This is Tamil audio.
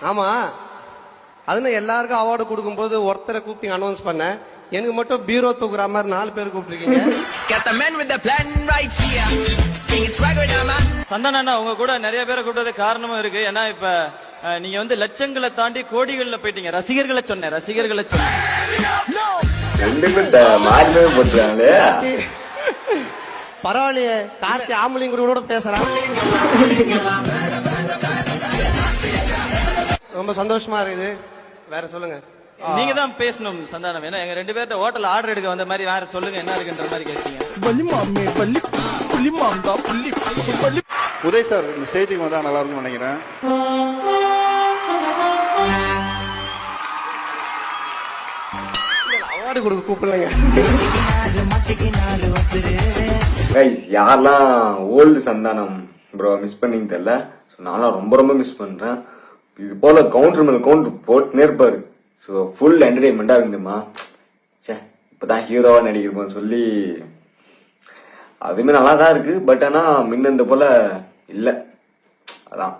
ஆமா, அதுன்னு எல்லாருக்கும் அவார்டு கொடுக்கும்போது ஒருத்தரை கூப்பிட்டு அனௌன்ஸ் பண்ண, எனக்கு மட்டும் பீரோ தூக்குற மாதிரி 4 பேர் கூப்பிட்டுருக்கீங்க. சந்தானா உங்க கூட நிறைய பேரை கூப்பிட்டது காரணமும் இருக்கு. ஏன்னா இப்ப நீங்க வந்து லட்சங்களை தாண்டி கோடிகள்ல போயிட்டீங்க. ரசிகர்களை சொன்னேன். பரவாயில்லையே, கார்த்தி ஆம்பளைங்க கூட பேசுறான். ரொம்ப சந்தோஷமா இருக்குது. வேற சொல்லுங்க. நீங்க தான் பேசணும் சந்தானம். ஏன்னா எங்க 2 பேர்ட்ட ஹோட்டல் ஆர்டர் எடுக்க வந்த மாதிரி வேற சொல்லுங்க என்ன இருக்குன்ற மாதிரி கேட்டீங்க. உதய் சார் இந்த ஸ்டேஜுக்கு வந்தா நல்லா இருக்கும்னு நினைக்கிறேன். அவார்டு கொடுக்க கூப்பிடலங்க. யாரெல்லாம் ஓல்டு சந்தானம் ப்ரோ மிஸ் பண்ணீங்க தெரியல. நானும் ரொம்ப மிஸ் பண்றேன். இது போல கவுண்டர் மேல கவுண்டர் போட்டுனே இருப்பாரு. So full என்டர்டைன்மெண்டா இருந்துமா. சே இப்பதான் ஹீரோவா நடிக்கிறோம்னு சொல்லி அதுவுமே நல்லா தான் இருக்கு. பட் ஆனா முன்ன போல இல்ல. அதான்